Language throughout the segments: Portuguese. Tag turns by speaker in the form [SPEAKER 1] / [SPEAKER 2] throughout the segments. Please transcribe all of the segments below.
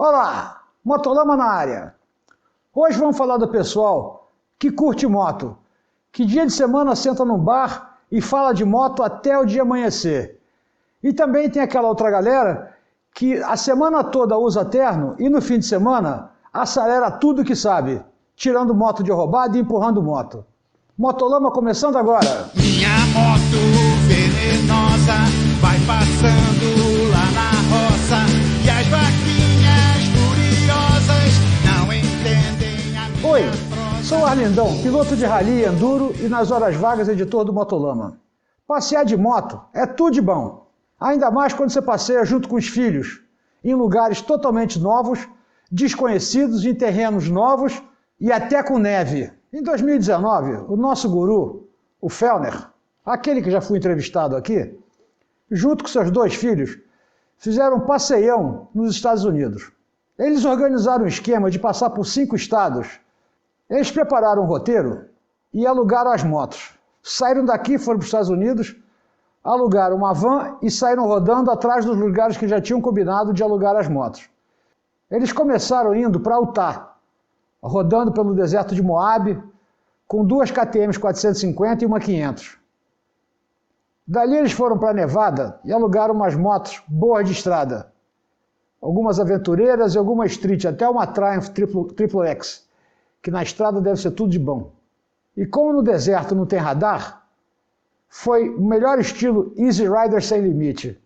[SPEAKER 1] Olá, Motolama na área. Hoje vamos falar do pessoal que curte moto, que dia de semana senta num bar e fala de moto até o dia amanhecer. E também tem aquela outra galera que a semana toda usa terno e no fim de semana acelera tudo que sabe, tirando moto de roubada e empurrando moto. Motolama começando agora.
[SPEAKER 2] Minha moto venenosa vai passando lá na roça e as vaquinhas furiosas não entendem a minha
[SPEAKER 1] Oi,
[SPEAKER 2] prosa.
[SPEAKER 1] sou o Arlindão, piloto de rally e enduro e nas horas vagas editor do Motolama. Passear de moto é tudo de bom, ainda mais quando você passeia junto com os filhos, em lugares totalmente novos, desconhecidos, em terrenos novos e até com neve. Em 2019, o nosso guru, o Fellner, aquele que já foi entrevistado aqui, junto com seus 2 filhos, fizeram um passeião nos Estados Unidos. Eles organizaram um esquema de passar por 5 estados. Eles prepararam um roteiro e alugaram as motos. Saíram daqui, foram para os Estados Unidos, alugaram uma van e saíram rodando atrás dos lugares que já tinham combinado de alugar as motos. Eles começaram indo para Utah, rodando pelo deserto de Moab, com 2 KTMs 450 e uma 500. Dali eles foram para Nevada e alugaram umas motos boas de estrada. Algumas aventureiras e algumas street, até uma Triumph Triple X, que na estrada deve ser tudo de bom. E como no deserto não tem radar, foi o melhor estilo Easy Rider sem limite.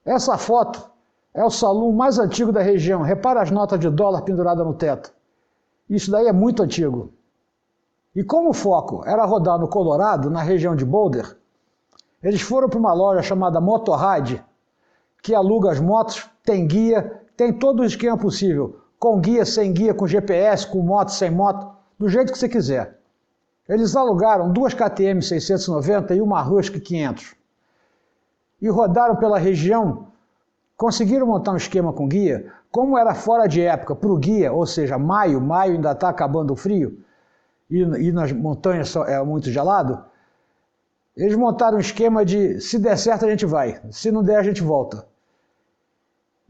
[SPEAKER 1] Essa foto é o saloon mais antigo da região. Repara as notas de dólar penduradas no teto. Isso daí é muito antigo. E como o foco era rodar no Colorado, na região de Boulder, eles foram para uma loja chamada Motorrad, que aluga as motos, tem guia, tem todo o esquema possível, com guia, sem guia, com GPS, com moto, sem moto, do jeito que você quiser. Eles alugaram 2 KTM 690 e uma Husky 500. E rodaram pela região, conseguiram montar um esquema com guia. Como era fora de época para o guia, ou seja, maio ainda está acabando o frio, e nas montanhas é muito gelado, eles montaram um esquema de se der certo a gente vai, se não der a gente volta.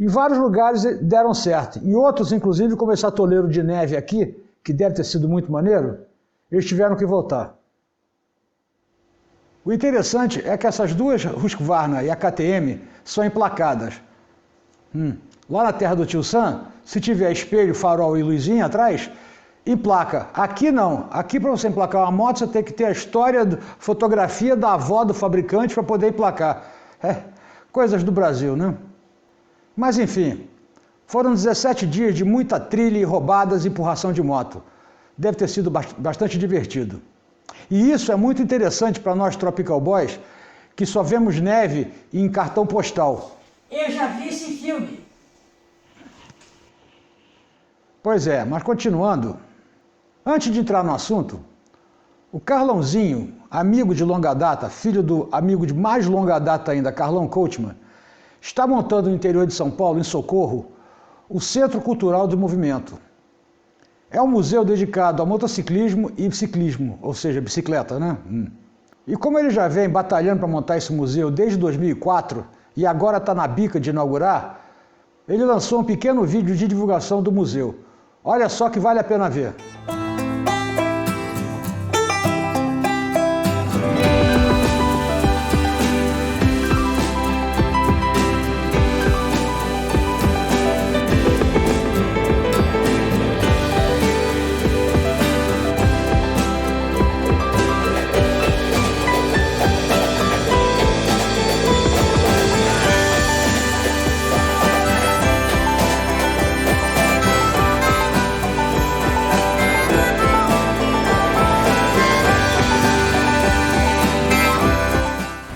[SPEAKER 1] Em vários lugares deram certo, em outros inclusive como esse atoleiro de neve aqui, que deve ter sido muito maneiro, eles tiveram que voltar. O interessante é que essas 2 Husqvarna e a KTM são emplacadas. Lá na terra do tio Sam, se tiver espelho, farol e luzinha atrás, emplaca. Aqui não. Aqui para você emplacar uma moto, você tem que ter a história, fotografia da avó do fabricante para poder emplacar. Coisas do Brasil, né? Mas enfim, foram 17 dias de muita trilha e roubadas e empurração de moto. Deve ter sido bastante divertido. E isso é muito interessante para nós Tropical Boys, que só vemos neve em cartão postal.
[SPEAKER 3] Eu já vi esse filme.
[SPEAKER 1] Pois é, mas continuando, antes de entrar no assunto, o Carlãozinho, amigo de longa data, filho do amigo de mais longa data ainda, Carlão Coachman, está montando no interior de São Paulo, em Socorro, o Centro Cultural do Movimento. É um museu dedicado a motociclismo e ciclismo, ou seja, bicicleta, né? E como ele já vem batalhando para montar esse museu desde 2004 e agora está na bica de inaugurar, ele lançou um pequeno vídeo de divulgação do museu. Olha só que vale a pena ver.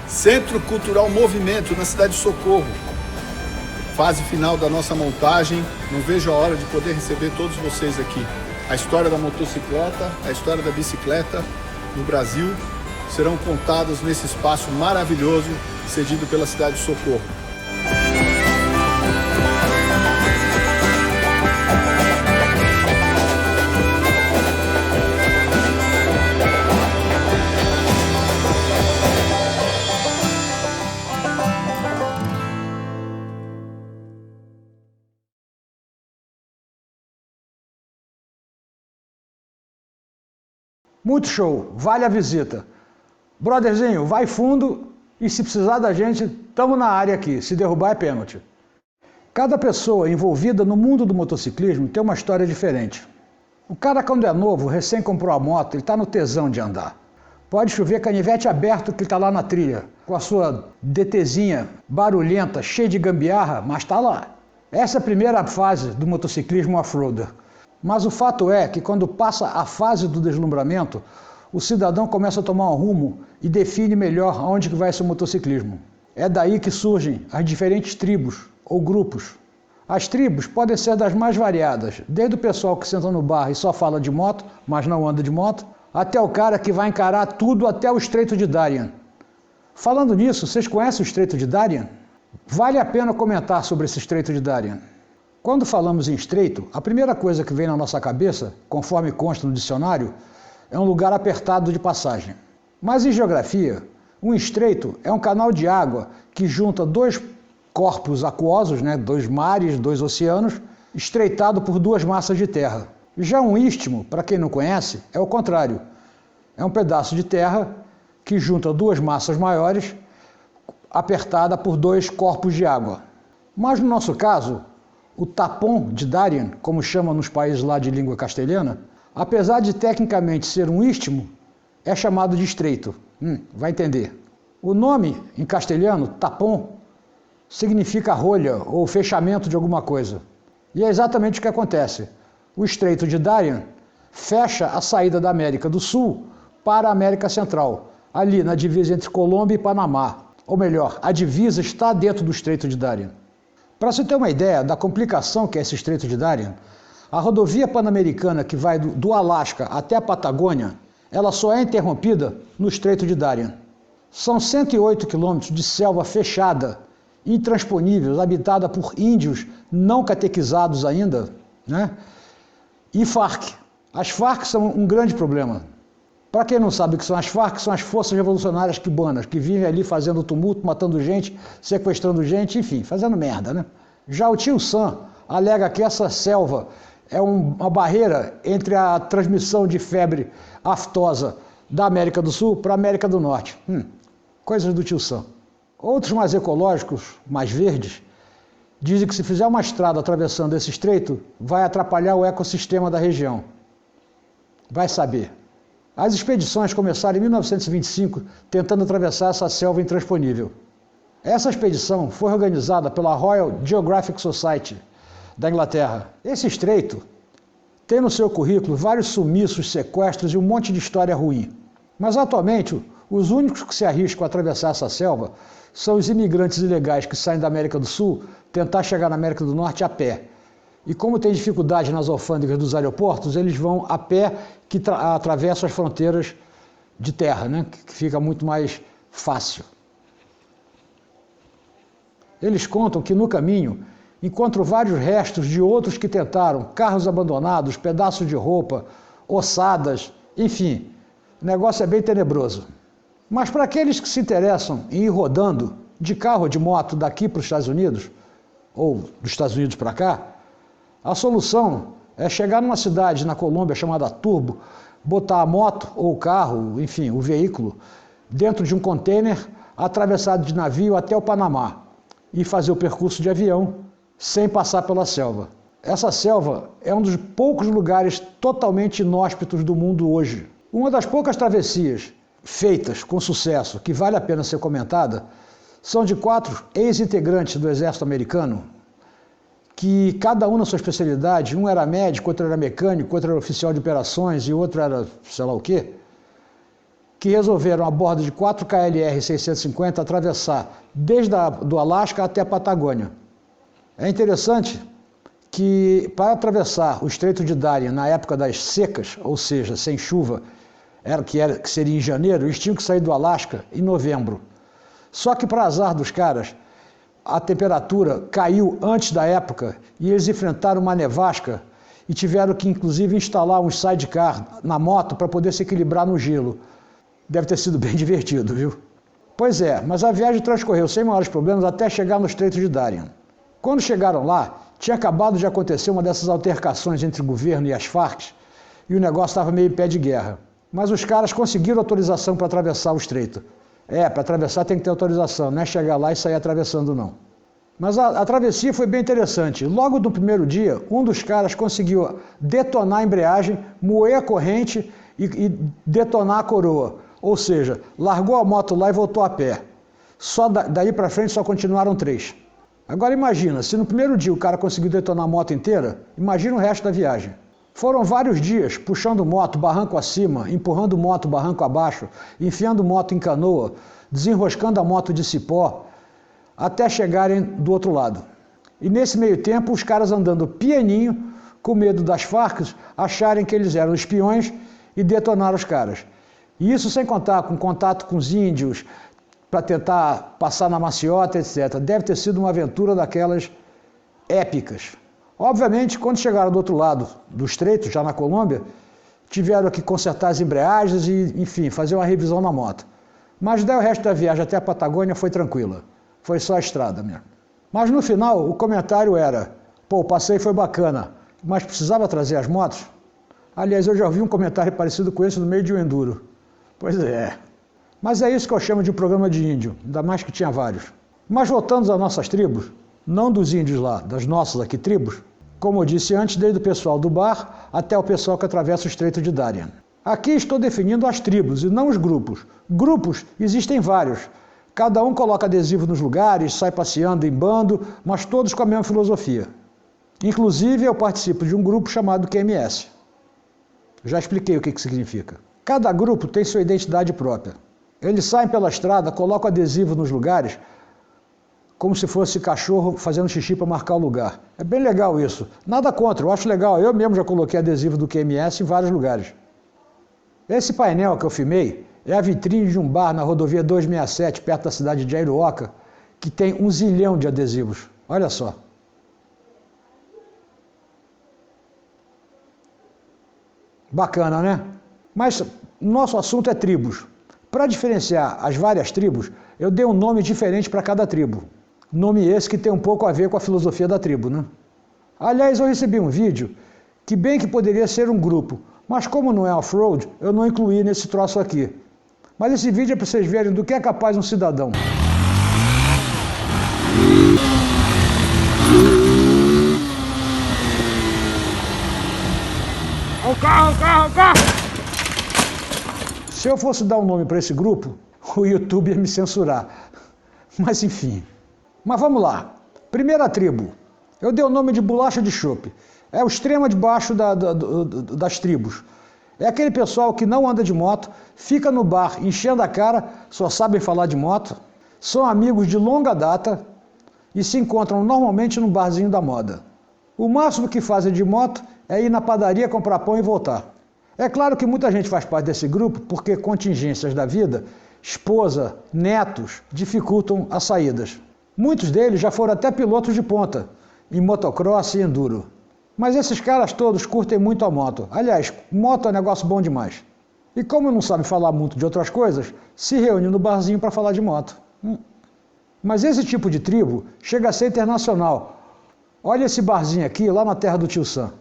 [SPEAKER 4] Centro Cultural Movimento, na cidade de Socorro. Fase final da nossa montagem. Não vejo a hora de poder receber todos vocês aqui. A história da motocicleta, a história da bicicleta no Brasil serão contadas nesse espaço maravilhoso cedido pela cidade de Socorro.
[SPEAKER 1] Muito show, vale a visita. Brotherzinho, vai fundo e se precisar da gente, estamos na área aqui, se derrubar é pênalti. Cada pessoa envolvida no mundo do motociclismo tem uma história diferente. O cara quando é novo, recém comprou a moto, ele está no tesão de andar. Pode chover canivete aberto que ele está lá na trilha, com a sua DTzinha barulhenta, cheia de gambiarra, mas está lá. Essa é a primeira fase do motociclismo off-roader. Mas o fato é que quando passa a fase do deslumbramento, o cidadão começa a tomar um rumo e define melhor aonde que vai ser o motociclismo. É daí que surgem as diferentes tribos ou grupos. As tribos podem ser das mais variadas, desde o pessoal que senta no bar e só fala de moto, mas não anda de moto, até o cara que vai encarar tudo até o Estreito de Darien. Falando nisso, vocês conhecem o Estreito de Darien? Vale a pena comentar sobre esse Estreito de Darien. Quando falamos em estreito, a primeira coisa que vem na nossa cabeça, conforme consta no dicionário, é um lugar apertado de passagem. Mas em geografia, um estreito é um canal de água que junta dois corpos aquosos, dois mares, dois oceanos, estreitado por duas massas de terra. Já um istmo, para quem não conhece, é o contrário. É um pedaço de terra que junta duas massas maiores, apertada por dois corpos de água. Mas no nosso caso, o tapão de Darien, como chamam nos países lá de língua castelhana, apesar de tecnicamente ser um istmo, é chamado de estreito. Vai entender. O nome, em castelhano, tapão, significa rolha ou fechamento de alguma coisa. E é exatamente o que acontece. O Estreito de Darien fecha a saída da América do Sul para a América Central, ali na divisa entre Colômbia e Panamá. Ou melhor, a divisa está dentro do Estreito de Darien. Para você ter uma ideia da complicação que é esse Estreito de Darien, a rodovia pan-americana que vai do Alasca até a Patagônia, ela só é interrompida no Estreito de Darien. São 108 quilômetros de selva fechada, intransponível, habitada por índios não catequizados ainda, e Farc. As Farc são um grande problema. Para quem não sabe o que são as Farc, são as forças revolucionárias cubanas, que vivem ali fazendo tumulto, matando gente, sequestrando gente, enfim, fazendo merda, Já o tio Sam alega que essa selva é uma barreira entre a transmissão de febre aftosa da América do Sul para a América do Norte. Coisas do tio Sam. Outros mais ecológicos, mais verdes, dizem que se fizer uma estrada atravessando esse estreito, vai atrapalhar o ecossistema da região. Vai saber. As expedições começaram em 1925, tentando atravessar essa selva intransponível. Essa expedição foi organizada pela Royal Geographic Society da Inglaterra. Esse estreito tem no seu currículo vários sumiços, sequestros e um monte de história ruim. Mas atualmente, os únicos que se arriscam a atravessar essa selva são os imigrantes ilegais que saem da América do Sul tentar chegar na América do Norte a pé. E como tem dificuldade nas alfândegas dos aeroportos, eles vão a pé que atravessam as fronteiras de terra, que fica muito mais fácil. Eles contam que no caminho encontram vários restos de outros que tentaram, carros abandonados, pedaços de roupa, ossadas, enfim, o negócio é bem tenebroso. Mas para aqueles que se interessam em ir rodando de carro ou de moto daqui para os Estados Unidos, ou dos Estados Unidos para cá, a solução é chegar numa cidade na Colômbia chamada Turbo, botar a moto ou o carro, enfim, o veículo, dentro de um container, atravessado de navio até o Panamá e fazer o percurso de avião sem passar pela selva. Essa selva é um dos poucos lugares totalmente inóspitos do mundo hoje. Uma das poucas travessias feitas com sucesso, que vale a pena ser comentada, são de 4 ex-integrantes do exército americano, que cada um na sua especialidade, um era médico, outro era mecânico, outro era oficial de operações e outro era sei lá o quê, que resolveram a bordo de 4 KLR 650 atravessar desde do Alasca até a Patagônia. É interessante que para atravessar o Estreito de Darien na época das secas, ou seja, sem chuva, que seria em janeiro, eles tinham que sair do Alasca em novembro. Só que para azar dos caras, a temperatura caiu antes da época e eles enfrentaram uma nevasca e tiveram que inclusive instalar um sidecar na moto para poder se equilibrar no gelo. Deve ter sido bem divertido, viu? Pois é, mas a viagem transcorreu sem maiores problemas até chegar no Estreito de Darien. Quando chegaram lá, tinha acabado de acontecer uma dessas altercações entre o governo e as Farc e o negócio estava meio em pé de guerra. Mas os caras conseguiram autorização para atravessar o estreito. Para atravessar tem que ter autorização, não é chegar lá e sair atravessando não. Mas a travessia foi bem interessante. Logo no primeiro dia, um dos caras conseguiu detonar a embreagem, moer a corrente e detonar a coroa. Ou seja, largou a moto lá e voltou a pé. Só daí para frente só continuaram 3. Agora imagina, se no primeiro dia o cara conseguiu detonar a moto inteira, imagina o resto da viagem. Foram vários dias puxando moto barranco acima, empurrando moto barranco abaixo, enfiando moto em canoa, desenroscando a moto de cipó, até chegarem do outro lado. E nesse meio tempo, os caras andando pianinho, com medo das Farc acharem que eles eram espiões e detonaram os caras. E isso sem contar com contato com os índios, para tentar passar na maciota, etc. Deve ter sido uma aventura daquelas épicas. Obviamente, quando chegaram do outro lado do estreito, já na Colômbia, tiveram que consertar as embreagens e, enfim, fazer uma revisão na moto. Mas daí o resto da viagem até a Patagônia foi tranquila. Foi só a estrada mesmo. Mas no final, o comentário era: pô, o passeio foi bacana, mas precisava trazer as motos? Aliás, eu já ouvi um comentário parecido com esse no meio de um enduro. Pois é. Mas é isso que eu chamo de programa de índio, ainda mais que tinha vários. Mas voltando às nossas tribos, não dos índios lá, das nossas aqui tribos, como eu disse antes, desde o pessoal do bar até o pessoal que atravessa o Estreito de Darien. Aqui estou definindo as tribos e não os grupos. Grupos existem vários. Cada um coloca adesivo nos lugares, sai passeando em bando, mas todos com a mesma filosofia. Inclusive, eu participo de um grupo chamado QMS. Já expliquei o que significa. Cada grupo tem sua identidade própria. Eles saem pela estrada, colocam adesivo nos lugares, como se fosse cachorro fazendo xixi para marcar o lugar. É bem legal isso. Nada contra, eu acho legal. Eu mesmo já coloquei adesivo do QMS em vários lugares. Esse painel que eu filmei é a vitrine de um bar na rodovia 267, perto da cidade de Jairuoca, que tem 1 zilhão de adesivos. Olha só. Bacana, né? Mas nosso assunto é tribos. Para diferenciar as várias tribos, eu dei um nome diferente para cada tribo. Nome esse que tem um pouco a ver com a filosofia da tribo, né? Aliás, eu recebi um vídeo que bem que poderia ser um grupo, mas como não é off-road, eu não incluí nesse troço aqui. Mas esse vídeo é para vocês verem do que é capaz um cidadão. O carro! Se eu fosse dar um nome para esse grupo, o YouTube ia me censurar. Mas enfim. Mas vamos lá. Primeira tribo. Eu dei o nome de bolacha de chope. É o extremo de baixo das tribos. É aquele pessoal que não anda de moto, fica no bar enchendo a cara, só sabem falar de moto, são amigos de longa data e se encontram normalmente no barzinho da moda. O máximo que fazem de moto é ir na padaria comprar pão e voltar. É claro que muita gente faz parte desse grupo porque contingências da vida, esposa, netos, dificultam as saídas. Muitos deles já foram até pilotos de ponta, em motocross e enduro. Mas esses caras todos curtem muito a moto. Aliás, moto é um negócio bom demais. E como não sabe falar muito de outras coisas, se reúne no barzinho para falar de moto. Mas esse tipo de tribo chega a ser internacional. Olha esse barzinho aqui, lá na terra do tio Sam.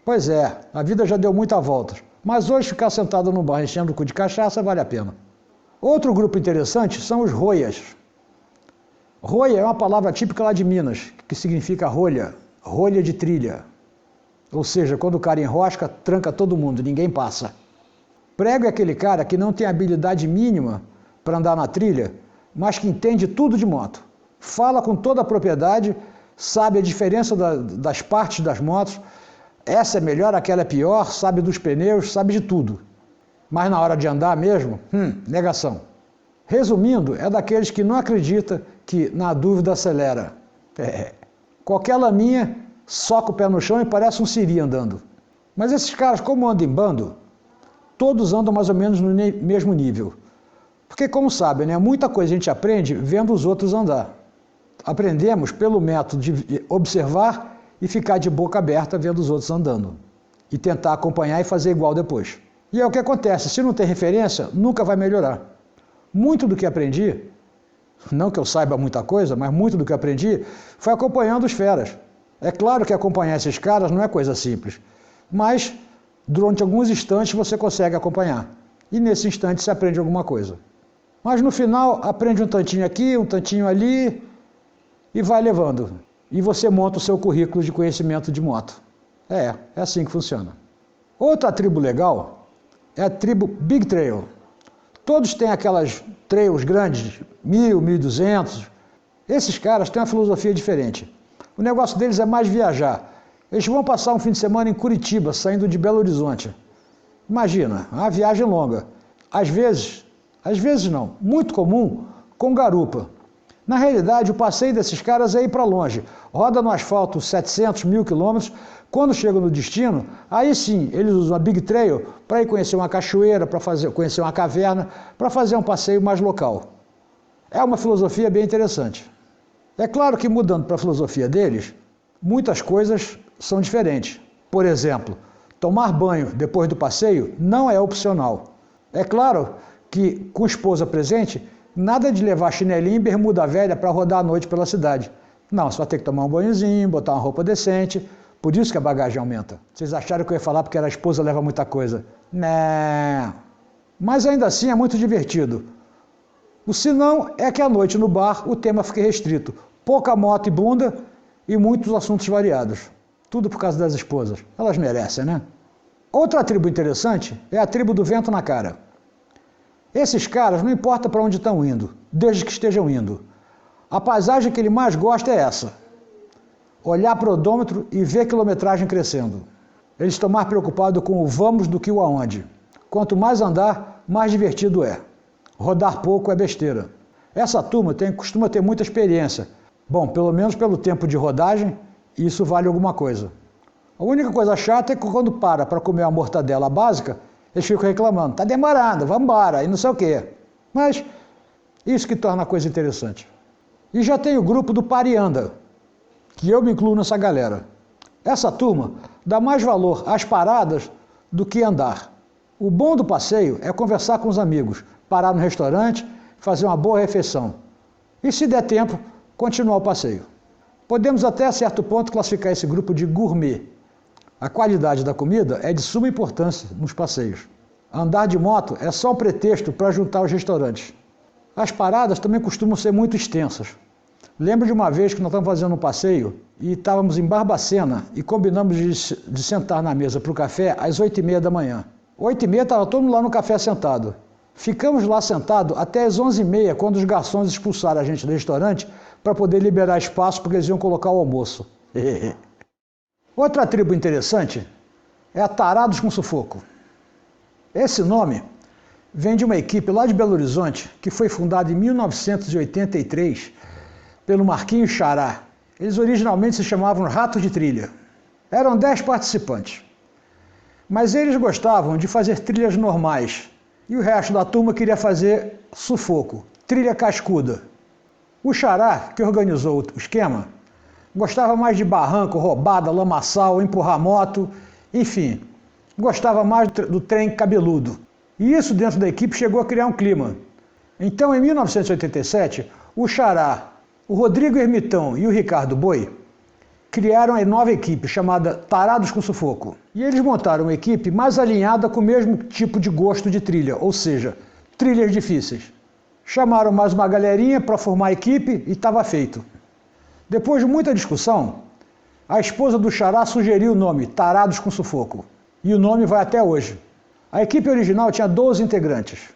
[SPEAKER 1] Pois é, a vida já deu muitas voltas. Mas hoje ficar sentado no bar enchendo o cu de cachaça vale a pena. Outro grupo interessante são os roias. Roia é uma palavra típica lá de Minas, que significa rolha, rolha de trilha. Ou seja, quando o cara enrosca, tranca todo mundo, ninguém passa. Prego é aquele cara que não tem habilidade mínima para andar na trilha, mas que entende tudo de moto. Fala com toda a propriedade, sabe a diferença das partes das motos, essa é melhor, aquela é pior, sabe dos pneus, sabe de tudo. Mas na hora de andar mesmo, negação. Resumindo, é daqueles que não acredita que na dúvida acelera. Qualquer laminha, soca o pé no chão e parece um siri andando. Mas esses caras, como andam em bando, todos andam mais ou menos no mesmo nível. Porque, como sabem, né, muita coisa a gente aprende vendo os outros andar. Aprendemos pelo método de observar e ficar de boca aberta vendo os outros andando. E tentar acompanhar e fazer igual depois. E é o que acontece, se não tem referência, nunca vai melhorar. Muito do que aprendi, não que eu saiba muita coisa, mas muito do que aprendi, foi acompanhando os feras. É claro que acompanhar esses caras não é coisa simples, mas durante alguns instantes você consegue acompanhar. e nesse instante se aprende alguma coisa. Mas no final aprende um tantinho aqui, um tantinho ali e vai levando. E você monta o seu currículo de conhecimento de moto. É assim que funciona. Outra tribo legal é a tribo Big Trail. Todos têm aquelas trails grandes, 1.000, 1.200. Esses caras têm uma filosofia diferente. O negócio deles é mais viajar. Eles vão passar um fim de semana em Curitiba, saindo de Belo Horizonte. Imagina, uma viagem longa. Às vezes não, muito comum, com garupa. Na realidade, o passeio desses caras é ir para longe. Roda no asfalto 700, 1.000 quilômetros. Quando chegam no destino, aí sim, eles usam a Big Trail para ir conhecer uma cachoeira, para conhecer uma caverna, para fazer um passeio mais local. É uma filosofia bem interessante. É claro que mudando para a filosofia deles, muitas coisas são diferentes. Por exemplo, tomar banho depois do passeio não é opcional. É claro que, com esposa presente, nada de levar chinelinho e bermuda velha para rodar à noite pela cidade. Não, você vai ter que tomar um banhozinho, botar uma roupa decente. Por isso que a bagagem aumenta. Vocês acharam que eu ia falar porque a esposa leva muita coisa? Não. Mas ainda assim é muito divertido. O senão é que à noite no bar o tema fique restrito. Pouca moto e bunda e muitos assuntos variados. Tudo por causa das esposas. Elas merecem, né? Outra tribo interessante é a tribo do vento na cara. Esses caras não importa para onde estão indo, desde que estejam indo. A paisagem que ele mais gosta é essa. Olhar para o odômetro e ver a quilometragem crescendo. Eles estão mais preocupados com o vamos do que o aonde. Quanto mais andar, mais divertido é. Rodar pouco é besteira. Essa turma costuma ter muita experiência. Bom, pelo menos pelo tempo de rodagem, isso vale alguma coisa. A única coisa chata é que quando para comer uma mortadela básica, eles ficam reclamando. Tá demorando, vamos embora, e não sei o quê. Mas isso que torna a coisa interessante. E já tem o grupo do Parianda, que eu me incluo nessa galera. Essa turma dá mais valor às paradas do que andar. O bom do passeio é conversar com os amigos, parar no restaurante, fazer uma boa refeição. E se der tempo, continuar o passeio. Podemos até a certo ponto classificar esse grupo de gourmet. A qualidade da comida é de suma importância nos passeios. Andar de moto é só um pretexto para juntar os restaurantes. As paradas também costumam ser muito extensas. Lembro de uma vez que nós estávamos fazendo um passeio e estávamos em Barbacena e combinamos de sentar na mesa para o café às 8h30 da manhã. 8h30 estava todo mundo lá no café sentado. Ficamos lá sentados até às 11h30, quando os garçons expulsaram a gente do restaurante para poder liberar espaço porque eles iam colocar o almoço. Outra tribo interessante é a Tarados com Sufoco. Esse nome vem de uma equipe lá de Belo Horizonte que foi fundada em 1983 pelo Marquinhos Xará. Eles originalmente se chamavam Ratos de Trilha. Eram 10 participantes. Mas eles gostavam de fazer trilhas normais e o resto da turma queria fazer sufoco, trilha cascuda. O Xará, que organizou o esquema, gostava mais de barranco, roubada, lamaçal, empurrar moto, enfim, gostava mais do trem cabeludo. E isso dentro da equipe chegou a criar um clima. Então, em 1987, o Xará, o Rodrigo Ermitão e o Ricardo Boi criaram a nova equipe chamada Tarados com Sufoco. E eles montaram uma equipe mais alinhada com o mesmo tipo de gosto de trilha, ou seja, trilhas difíceis. Chamaram mais uma galerinha para formar a equipe e estava feito. Depois de muita discussão, a esposa do Xará sugeriu o nome Tarados com Sufoco. E o nome vai até hoje. A equipe original tinha 12 integrantes.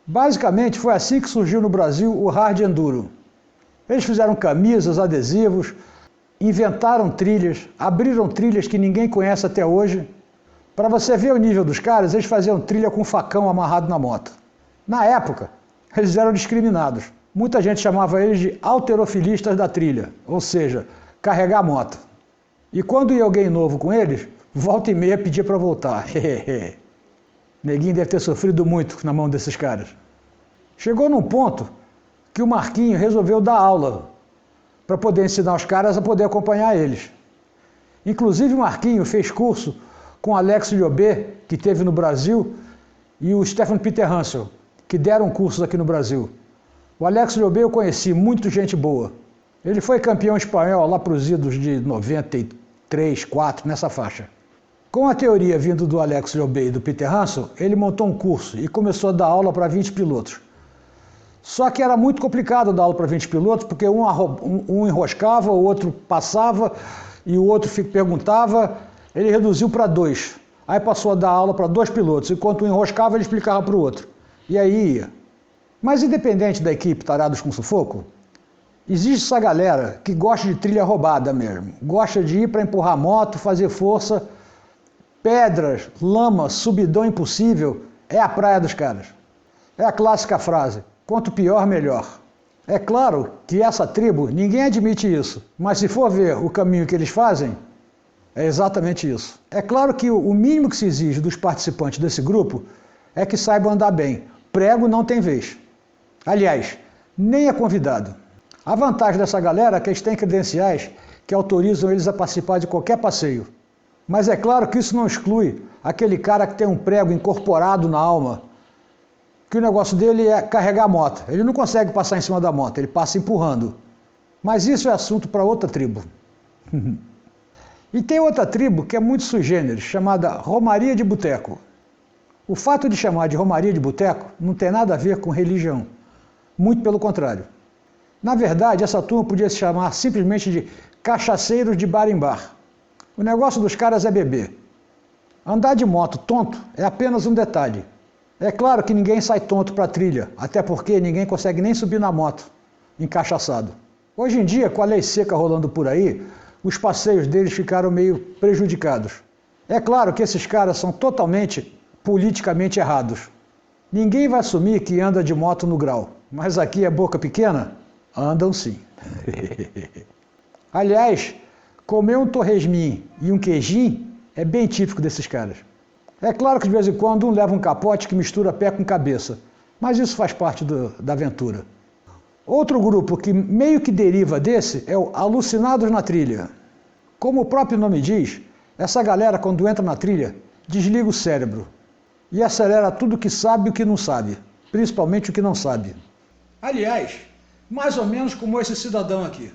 [SPEAKER 1] Basicamente foi assim que surgiu no Brasil o Hard Enduro. Eles fizeram camisas, adesivos, inventaram trilhas, abriram trilhas que ninguém conhece até hoje. Para você ver o nível dos caras, eles faziam trilha com um facão amarrado na moto. Na época, eles eram discriminados. Muita gente chamava eles de halterofilistas da trilha, ou seja, carregar moto. E quando ia alguém novo com eles, volta e meia pedia para voltar. Neguinho deve ter sofrido muito na mão desses caras. Chegou num ponto que o Marquinho resolveu dar aula para poder ensinar os caras a poder acompanhar eles. Inclusive o Marquinho fez curso com o Alex Liobé, que teve no Brasil, e o Stefan Peter Hansel, que deram cursos aqui no Brasil. O Alex Liobé eu conheci, muito gente boa. Ele foi campeão espanhol lá para os idos de 93, 4, nessa faixa. Com a teoria vindo do Alex Jobey e do Peter Hansel, ele montou um curso e começou a dar aula para 20 pilotos. Só que era muito complicado dar aula para 20 pilotos, porque um enroscava, o outro passava e o outro perguntava. Ele reduziu para 2. Aí passou a dar aula para 2 pilotos. Enquanto um enroscava, ele explicava para o outro. E aí ia. Mas independente da equipe Tarados com Sufoco, existe essa galera que gosta de trilha roubada mesmo. Gosta de ir para empurrar moto, fazer força. Pedras, lama, subidão impossível, é a praia dos caras. É a clássica frase, quanto pior, melhor. É claro que essa tribo, ninguém admite isso, mas se for ver o caminho que eles fazem, é exatamente isso. É claro que o mínimo que se exige dos participantes desse grupo é que saibam andar bem. Prego não tem vez. Aliás, nem é convidado. A vantagem dessa galera é que eles têm credenciais que autorizam eles a participar de qualquer passeio. Mas é claro que isso não exclui aquele cara que tem um prego incorporado na alma, que o negócio dele é carregar a moto. Ele não consegue passar em cima da moto, ele passa empurrando. Mas isso é assunto para outra tribo. E tem outra tribo que é muito sui generis, chamada Romaria de Boteco. O fato de chamar de Romaria de Boteco não tem nada a ver com religião. Muito pelo contrário. Na verdade, essa turma podia se chamar simplesmente de cachaceiros de bar em bar. O negócio dos caras é beber. Andar de moto tonto é apenas um detalhe. É claro que ninguém sai tonto para trilha, até porque ninguém consegue nem subir na moto, encachaçado. Hoje em dia, com a lei seca rolando por aí, os passeios deles ficaram meio prejudicados. É claro que esses caras são totalmente politicamente errados. Ninguém vai assumir que anda de moto no grau, mas aqui é boca pequena? Andam sim. Aliás, comer um torresmin e um queijinho é bem típico desses caras. É claro que de vez em quando um leva um capote que mistura pé com cabeça, mas isso faz parte da aventura. Outro grupo que meio que deriva desse é o Alucinados na Trilha. Como o próprio nome diz, essa galera quando entra na trilha desliga o cérebro e acelera tudo o que sabe e o que não sabe, principalmente o que não sabe. Aliás, mais ou menos como esse cidadão aqui.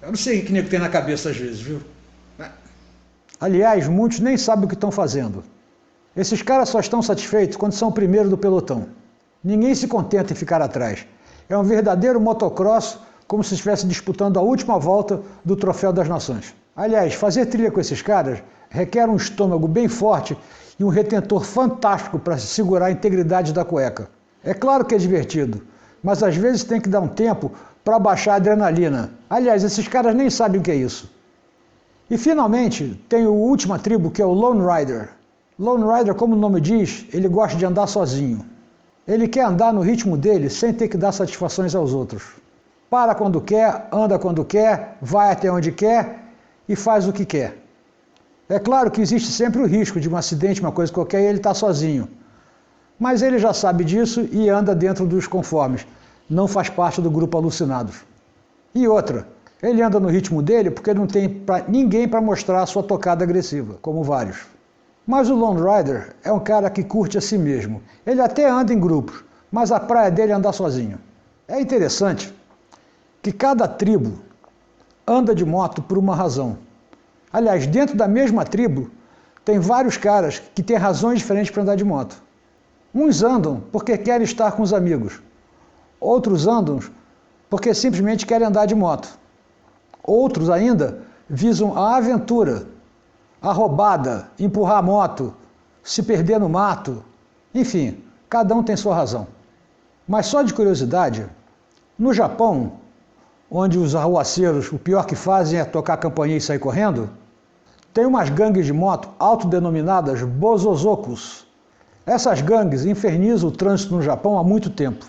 [SPEAKER 1] Eu não sei o que nego tem na cabeça às vezes, viu? Aliás, muitos nem sabem o que estão fazendo. Esses caras só estão satisfeitos quando são o primeiro do pelotão. Ninguém se contenta em ficar atrás. É um verdadeiro motocross, como se estivesse disputando a última volta do Troféu das Nações. Aliás, fazer trilha com esses caras requer um estômago bem forte e um retentor fantástico para segurar a integridade da cueca. É claro que é divertido, mas às vezes tem que dar um tempo para baixar a adrenalina. Aliás, esses caras nem sabem o que é isso. E finalmente, tem a última tribo que é o Lone Rider. Lone Rider, como o nome diz, ele gosta de andar sozinho. Ele quer andar no ritmo dele sem ter que dar satisfações aos outros. Para quando quer, anda quando quer, vai até onde quer e faz o que quer. É claro que existe sempre o risco de um acidente, uma coisa qualquer, e ele está sozinho. Mas ele já sabe disso e anda dentro dos conformes. Não faz parte do grupo Alucinados. E outra, ele anda no ritmo dele porque não tem ninguém para mostrar a sua tocada agressiva, como vários. Mas o Lone Rider é um cara que curte a si mesmo. Ele até anda em grupos, mas a praia dele é andar sozinho. É interessante que cada tribo anda de moto por uma razão. Aliás, dentro da mesma tribo, tem vários caras que têm razões diferentes para andar de moto. Uns andam porque querem estar com os amigos. Outros andam porque simplesmente querem andar de moto. Outros ainda visam a aventura, a roubada, empurrar a moto, se perder no mato. Enfim, cada um tem sua razão. Mas só de curiosidade, no Japão, onde os arruaceiros, o pior que fazem é tocar a campainha e sair correndo, tem umas gangues de moto autodenominadas Bozozokus. Essas gangues infernizam o trânsito no Japão há muito tempo.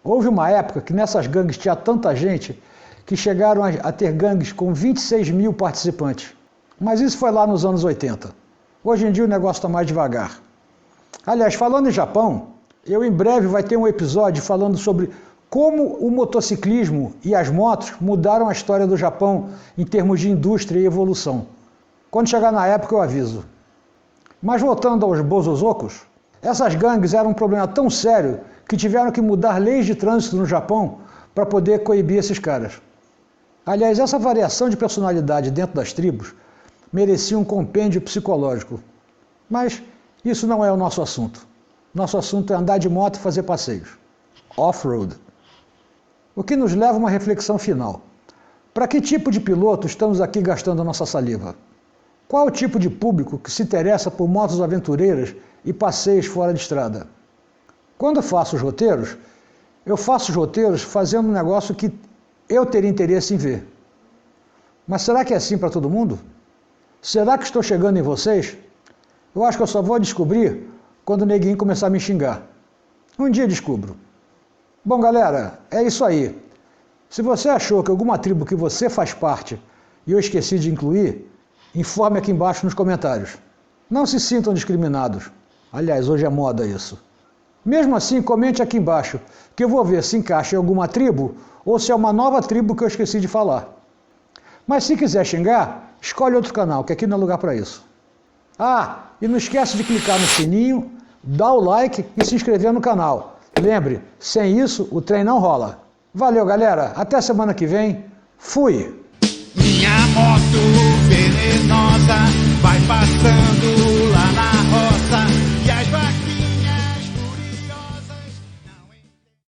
[SPEAKER 1] Houve uma época que nessas gangues tinha tanta gente que chegaram a ter gangues com 26 mil participantes. Mas isso foi lá nos anos 80. Hoje em dia o negócio está mais devagar. Aliás, falando em Japão, eu em breve vai ter um episódio falando sobre como o motociclismo e as motos mudaram a história do Japão em termos de indústria e evolução. Quando chegar na época eu aviso. Mas voltando aos Bozozokos, essas gangues eram um problema tão sério que tiveram que mudar leis de trânsito no Japão para poder coibir esses caras. Aliás, essa variação de personalidade dentro das tribos merecia um compêndio psicológico. Mas isso não é o nosso assunto. Nosso assunto é andar de moto e fazer passeios. Off-road. O que nos leva a uma reflexão final. Para que tipo de piloto estamos aqui gastando a nossa saliva? Qual é o tipo de público que se interessa por motos aventureiras e passeios fora de estrada? Quando eu faço os roteiros, eu faço os roteiros fazendo um negócio que eu teria interesse em ver. Mas será que é assim para todo mundo? Será que estou chegando em vocês? Eu acho que eu só vou descobrir quando o neguinho começar a me xingar. Um dia descubro. Bom, galera, é isso aí. Se você achou que alguma tribo que você faz parte e eu esqueci de incluir, informe aqui embaixo nos comentários. Não se sintam discriminados. Aliás, hoje é moda isso. Mesmo assim, comente aqui embaixo, que eu vou ver se encaixa em alguma tribo ou se é uma nova tribo que eu esqueci de falar. Mas se quiser xingar, escolhe outro canal, que aqui não é lugar para isso. Ah, e não esquece de clicar no sininho, dar o like e se inscrever no canal. Lembre, sem isso o trem não rola. Valeu, galera. Até semana que vem. Fui!
[SPEAKER 2] Minha moto venenosa